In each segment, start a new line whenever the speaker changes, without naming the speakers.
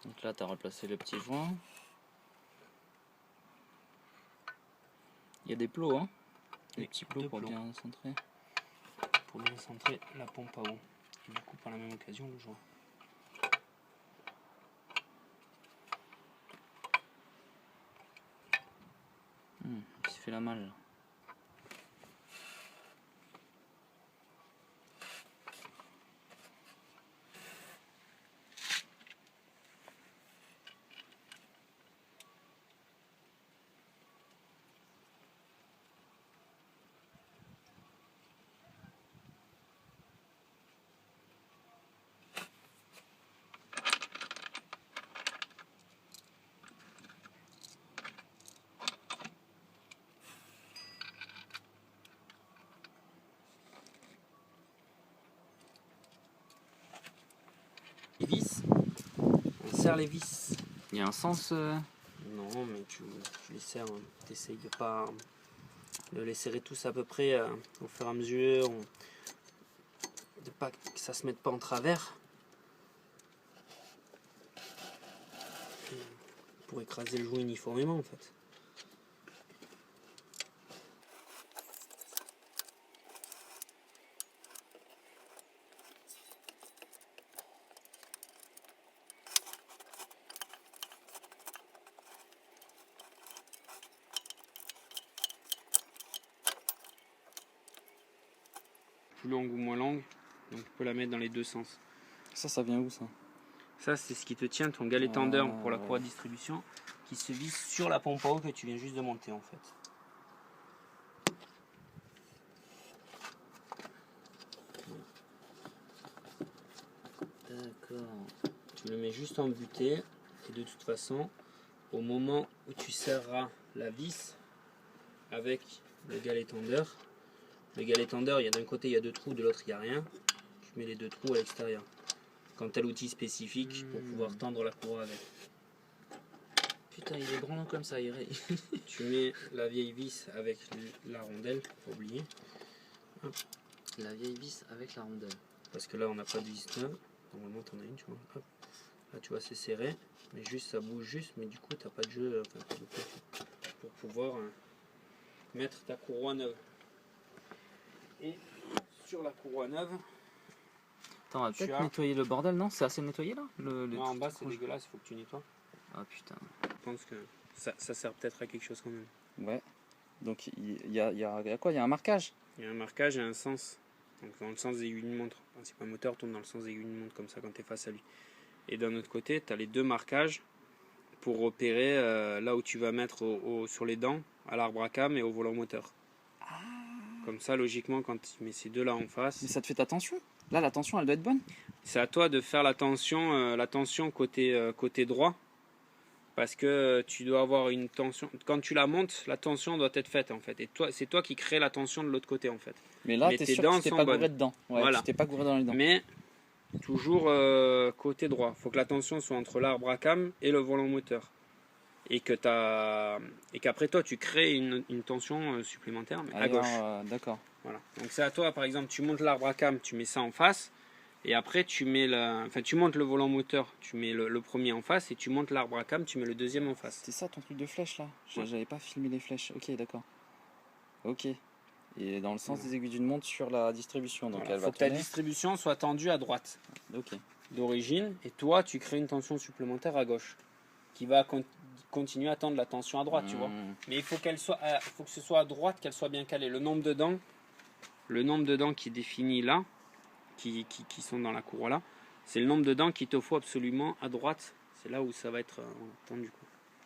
Donc là, tu as replacé le petit joint. Il y a des plots, hein? Des petits plots pour bien centrer.
Pour bien centrer la pompe à eau. Et du coup, par la même occasion, le joint.
Il se fait la malle.
Les vis, on serre les vis.
Il y a un sens.
Non, mais tu les serres, hein. Tu essayes de pas de les serrer tous à peu près au fur et à mesure, de pas que ça se mette pas en travers. Pour écraser le joint uniformément en fait. Plus longue ou moins longue, donc tu peux la mettre dans les deux sens.
Ça vient où ça?
Ça, c'est ce qui te tient ton galet tendeur pour la courroie de distribution qui se visse sur la pompe à eau que tu viens juste de monter en fait.
D'accord.
Tu le mets juste en butée et de toute façon, au moment où tu serreras la vis avec le galet tendeur, il y a d'un côté il y a deux trous, de l'autre il n'y a rien. Tu mets les deux trous à l'extérieur. Quand tu as l'outil spécifique pour pouvoir tendre la courroie avec.
Putain, il est grand comme ça,
Tu mets la vieille vis avec la rondelle, faut pas oublier. Hop.
La vieille vis avec la rondelle.
Parce que là on n'a pas de vis neuve. Normalement tu en as une, tu vois. Hop. Là tu vois c'est serré, mais juste ça bouge juste, mais du coup tu n'as pas de jeu pour pouvoir mettre ta courroie neuve. Et sur la courroie neuve,
Attends, on va peut-être nettoyer le bordel, non? C'est assez nettoyé là?
Non, en bas c'est dégueulasse, il faut que tu nettoies.
Ah putain.
Je pense que ça sert peut-être à quelque chose quand même.
Ouais. Donc il y a quoi? Il y a un marquage?
Il y a un marquage et un sens. Donc dans le sens des aiguilles d'une montre. Le principal moteur tourne dans le sens des aiguilles d'une montre comme ça quand tu es face à lui. Et d'un autre côté, tu as les deux marquages pour repérer là où tu vas mettre sur les dents, à l'arbre à cam et au volant moteur. Comme ça, logiquement, quand tu mets ces deux-là en face...
Mais ça te fait ta tension? Là, la tension, elle doit être bonne?
C'est à toi de faire la tension côté droit. Parce que tu dois avoir une tension... Quand tu la montes, la tension doit être faite, en fait. Et c'est toi qui crée la tension de l'autre côté, en fait.
Mais là, tu es sûr que tu t'es pas gouré dedans. Ouais,
voilà.
tu t'es pas gouré dans les dents.
Mais toujours côté droit. Il faut que la tension soit entre l'arbre à cam et le volant moteur. Et qu'après toi, tu crées une tension supplémentaire mais à gauche.
D'accord.
Voilà. Donc c'est à toi, par exemple, tu montes l'arbre à cam, tu mets ça en face. Et après, tu montes le volant moteur, tu mets le premier en face. Et tu montes l'arbre à cam, tu mets le deuxième en face.
C'est ça ton truc de flèche là? J'avais pas filmé les flèches. Ok, d'accord. Ok. Et dans le sens des aiguilles d'une montre sur la distribution. Donc
Voilà.
elle
faut
va
que ta
tourner.
distribution soit tendue à droite.
Ok.
D'origine. Et toi, tu crées une tension supplémentaire à gauche. Qui va continuer à tendre la tension à droite, tu vois. Mais il faut que ce soit à droite, qu'elle soit bien calée. Le nombre de dents qui est défini là, qui sont dans la courroie là, c'est le nombre de dents qu'il te faut absolument à droite. C'est là où ça va être tendu.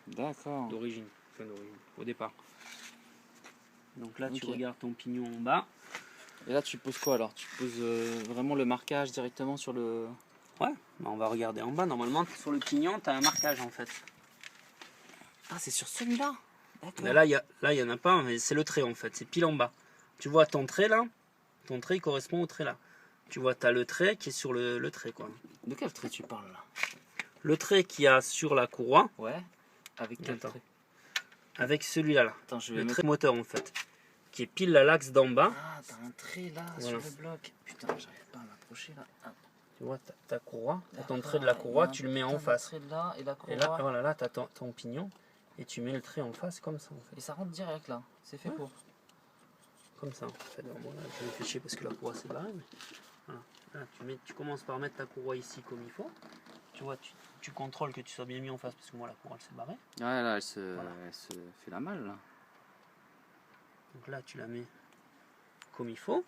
D'accord.
D'origine, au départ. Donc là, tu regardes ton pignon en bas.
Et là, tu poses quoi alors? Tu poses vraiment le marquage directement sur le...
Ouais, bah on va regarder en bas. Normalement, sur le pignon, tu as un marquage en fait.
Ah, c'est sur celui-là? D'accord.
Là, il y en a pas, mais c'est le trait en fait. C'est pile en bas. Tu vois ton trait là? Ton trait correspond au trait là. Tu vois, tu as le trait qui est sur le trait quoi.
De quel trait tu parles là?
Le trait qu'il y a sur la courroie.
Ouais. Avec quel trait?
Avec celui-là. Là.
Attends, je vais
le
mettre...
trait moteur en fait. Qui est pile à l'axe d'en bas.
Ah, t'as un trait là sur le bloc. Putain, j'arrive pas à m'approcher là. Ah.
Tu vois, ta courroie, ton trait de la courroie, tu le mets en face.
De là, et, la
et là, voilà, là tu as ton pignon et tu mets le trait en face comme ça. En fait.
Et ça rentre direct là, c'est fait pour.
Comme ça en fait. Alors, bon, là, je réfléchis parce que la courroie c'est barré. Mais... Voilà. Là, tu commences par mettre ta courroie ici comme il faut. Tu vois, tu contrôles que tu sois bien mis en face parce que moi la courroie elle s'est barrée.
Ouais, là elle se fait la malle là.
Donc là tu la mets comme il faut.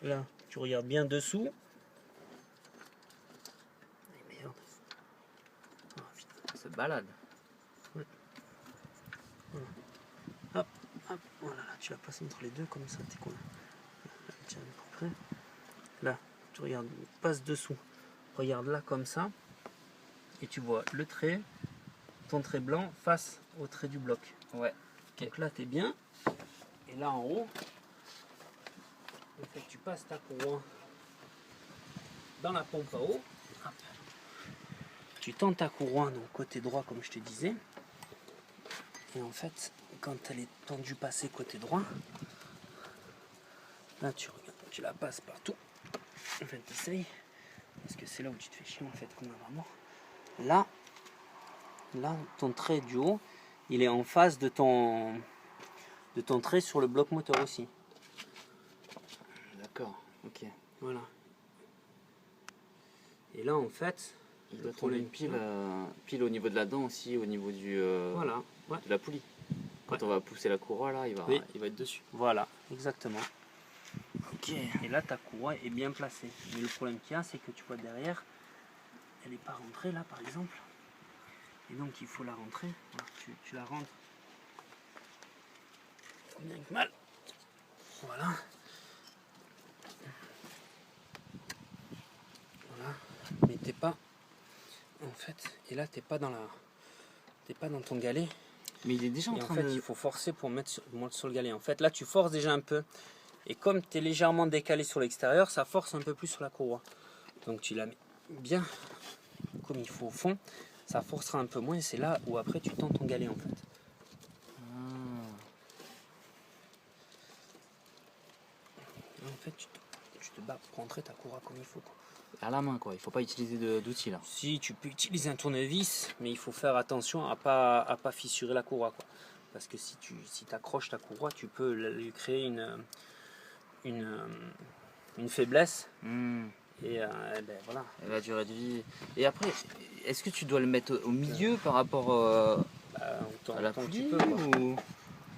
Là tu regardes bien dessous. Et merde.
Oh, putain, ça se balade.
Ouais. Voilà. Hop, hop, voilà, là tu la passes entre les deux comme ça, t'es con. Là, tiens, à peu près. Là, tu regardes, passe dessous. Regarde là comme ça. Et tu vois le trait, ton trait blanc face au trait du bloc.
Ouais. Okay.
Donc là t'es bien. Et là en haut, en fait, tu passes ta courroie dans la pompe à eau. Hop. Tu tends ta courroie donc côté droit comme je te disais. Et en fait, quand elle est tendue passée côté droit, là tu regardes, tu la passes partout. En fait, t'essayes. Parce que c'est là où tu te fais chier en fait, comme un vraiment. Là, ton trait du haut, il est en face de ton trait sur le bloc moteur aussi.
D'accord, ok.
Voilà. Et là, en fait,
il doit tomber pile au niveau de la dent aussi, au niveau du
voilà, ouais.
de la poulie. Quand on va pousser la courroie là, il va être dessus.
Voilà, exactement.
Ok.
Et là, ta courroie est bien placée. Mais le problème qu'il y a, c'est que tu vois derrière, elle n'est pas rentrée là, par exemple. Et donc, il faut la rentrer. Voilà, tu la rentres. Bien que mal. Voilà. Voilà. Mais t'es pas. En fait, et là, t'es pas dans ton galet.
Mais il est déjà en train
il faut forcer pour mettre sur le galet. En fait, là, tu forces déjà un peu. Et comme tu es légèrement décalé sur l'extérieur, ça force un peu plus sur la courroie. Donc tu la mets bien comme il faut au fond. Ça forcera un peu moins et c'est là où après tu tends ton galet en fait. En fait, tu te bats pour rentrer ta courroie comme il faut. Quoi.
À la main quoi, il faut pas utiliser d'outils là.
Si, tu peux utiliser un tournevis, mais il faut faire attention à pas fissurer la courroie. Quoi. Parce que si tu accroches ta courroie, tu peux lui créer une faiblesse. Et ben voilà.
Et la durée de vie. Et après, est-ce que tu dois le mettre au milieu par rapport à la poulie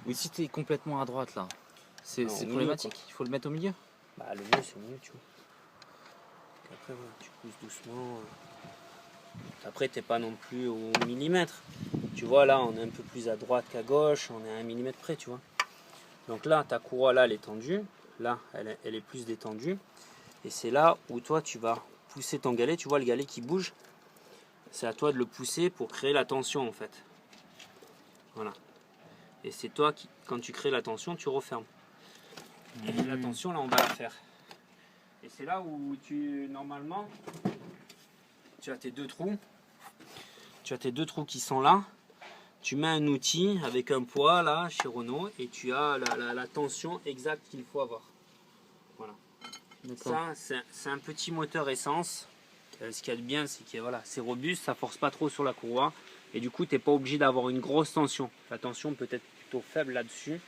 ou si tu es complètement à droite là? C'est problématique, milieu, il faut le mettre au milieu?
Bah le mieux c'est au milieu tu vois. Et après voilà, tu pousses doucement. Après t'es pas non plus au millimètre. Tu vois là on est un peu plus à droite qu'à gauche, on est à 1 millimètre près tu vois. Donc là ta courroie là elle est tendue, là elle est plus détendue. Et c'est là où toi tu vas pousser ton galet, tu vois le galet qui bouge. C'est à toi de le pousser pour créer la tension en fait. Voilà. Et c'est toi qui, quand tu crées la tension, tu refermes. Et la tension là on va la faire. Et c'est là où normalement, tu as tes deux trous. Tu as tes deux trous qui sont là. Tu mets un outil avec un poids là chez Renault et tu as la tension exacte qu'il faut avoir. Voilà. Ça, c'est un petit moteur essence. Ce qu'il y a de bien, c'est que voilà, c'est robuste, ça force pas trop sur la courroie. Et du coup, tu n'es pas obligé d'avoir une grosse tension. La tension peut être plutôt faible là-dessus.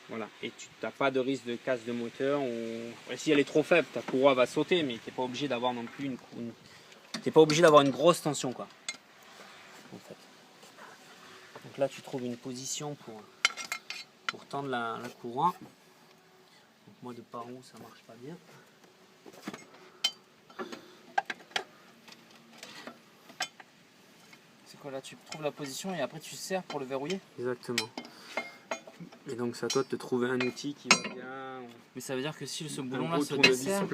Voilà. Et tu n'as pas de risque de casse de moteur. Et si elle est trop faible, ta courroie va sauter, mais tu n'es pas obligé d'avoir non plus t'es pas obligé d'avoir une grosse tension, quoi. En fait. Donc là, tu trouves une position pour tendre la courroie. Donc moi, de par où ça marche pas bien.
C'est quoi là? Tu trouves la position et après tu serres pour le verrouiller?
Exactement. Et donc c'est à toi de te trouver un outil qui va bien.
Mais ça veut dire que si ce boulon là se dessert,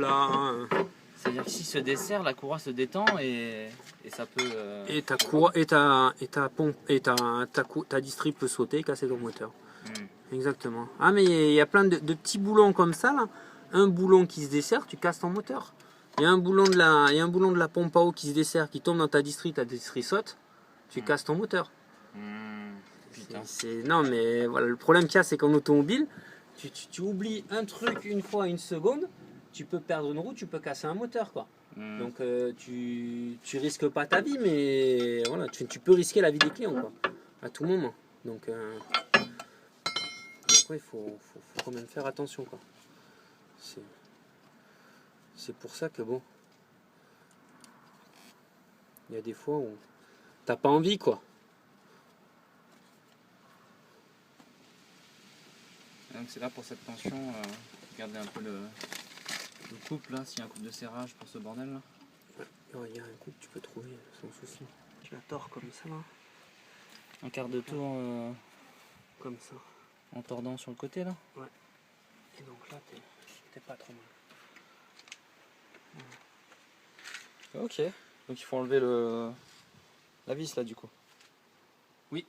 ça veut dire que si se dessert, la courroie se détend et ça peut.
Et ta courroie et ta pompe et ta distrib peut sauter et casser ton moteur. Exactement. Ah mais il y a plein de petits boulons comme ça là. Un boulon qui se dessert, tu casses ton moteur. Il y a un boulon de la pompe à eau qui se dessert, qui tombe dans ta distrib saute, tu casses ton moteur. Non mais voilà, le problème qu'il y a c'est qu'en automobile, tu oublies un truc une fois, une seconde, tu peux perdre une roue, tu peux casser un moteur, quoi. Donc tu risques pas ta vie, mais voilà, tu peux risquer la vie des clients, quoi, à tout moment. Donc ouais, il faut quand même faire attention, quoi. C'est pour ça que bon, il y a des fois où t'as pas envie, quoi.
Donc c'est là pour cette tension, regardez un peu le couple là, s'il y a un couple de serrage pour ce bordel là.
Il y a un couple que tu peux trouver sans souci. Tu la tords comme ça là.
Un quart de tour
comme ça.
En tordant sur le côté là.
Ouais. Et donc là t'es pas trop mal.
Ok. Donc il faut enlever la vis là du coup.
Oui.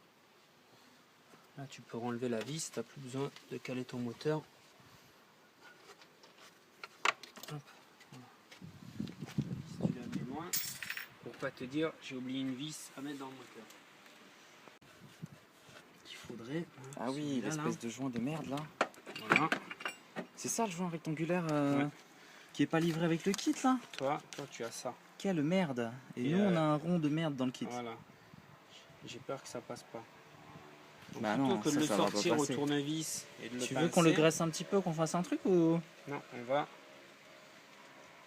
Là tu peux enlever la vis, t'as plus besoin de caler ton moteur. Hop. Voilà. Si tu la mets loin, pour pas te dire j'ai oublié une vis à mettre dans le moteur. Il faudrait.
Ah oui, l'espèce de joint de merde là.
Voilà.
C'est ça le joint rectangulaire qui est pas livré avec le kit là.
Toi tu as ça.
Quelle merde. Et nous on a un rond de merde dans le kit.
Voilà. J'ai peur que ça passe pas. Donc,
bah
plutôt
non,
que de le
ça
sortir au tournevis et de le
Tu veux qu'on le graisse un petit peu, qu'on fasse un truc ou...
Non, on va...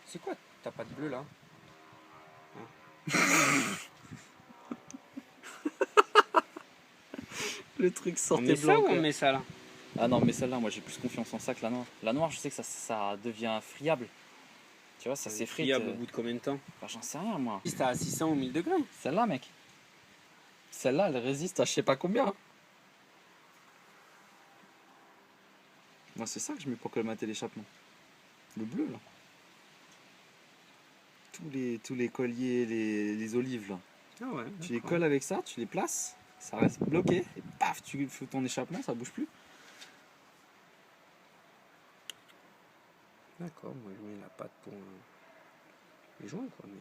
C'est quoi? T'as pas de bleu là?
Le truc sortait
on met
blanc.
Ça ou on met ça là?
Ah non, mais celle-là, moi j'ai plus confiance en ça que la noire. La noire, je sais que ça devient friable. Tu vois, ça s'effrite.
Friable au bout de combien de temps?
Bah, j'en sais rien moi.
C'était à 600 ou 1000 degrés.
Celle-là, mec. Celle-là, elle résiste à je sais pas combien. Moi, c'est ça que je mets pour colmater l'échappement. Le bleu, là. Tous les colliers, les olives, là.
Ah ouais.
Tu les colles avec ça, tu les places, ça reste bloqué, et paf, tu fous ton échappement, ça bouge plus.
D'accord, moi je mets la pâte pour les joints, quoi. Mais...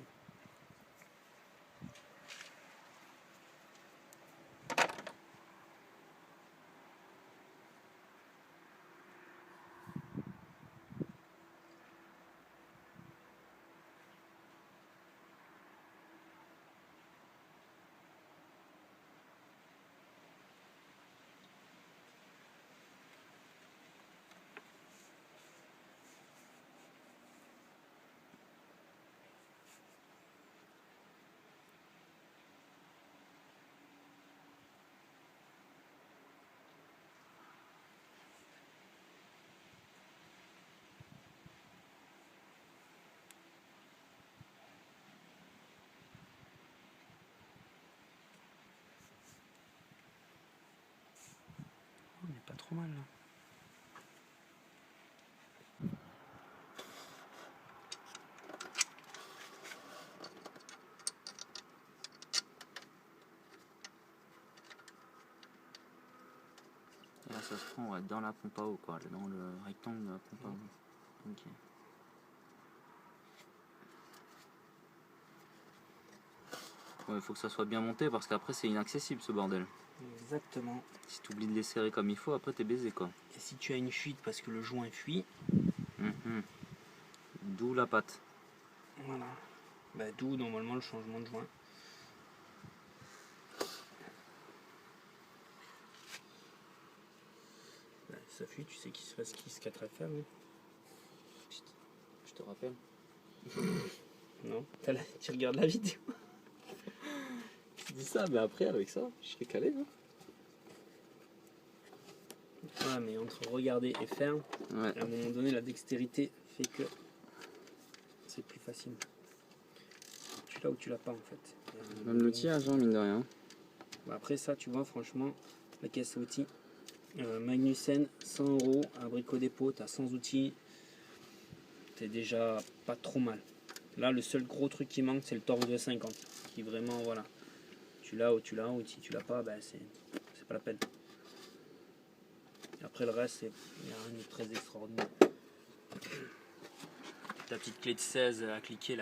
On n'est pas trop mal là.
Et là, ça se prend dans la pompe à eau, quoi, dans le rectangle de la pompe à eau. Ok. Ouais, il faut que ça soit bien monté parce qu'après c'est inaccessible ce bordel.
Exactement.
Si tu oublies de les serrer comme il faut, après t'es baisé quoi.
Et si tu as une fuite parce que le joint fuit,
d'où la pâte.
voilà. Bah, d'où normalement le changement de joint. Bah, ça fuit, tu sais qu'il se passe ce qu'il y a à faire. Hein.
Je te rappelle.
Non, tu regardes la vidéo.
Je dis ça, mais après avec ça, je serais calé. Hein.
Ouais, mais entre regarder et faire,
ouais.
À un moment donné, la dextérité fait que c'est plus facile. Tu l'as ou tu l'as pas en fait.
Même l'outillage, hein, mine de rien.
Bah, après ça, tu vois, franchement, la caisse à outils, Magnussen, 100 €, à Brico Dépôt, t'as 100 outils, t'es déjà pas trop mal. Là, le seul gros truc qui manque, c'est le Torx de 50, qui vraiment, voilà, tu l'as ou tu l'as, ou si tu l'as pas, ben, c'est pas la peine. Et après, le reste, il n'y a rien de très extraordinaire. Ta petite clé de 16 à cliquer là.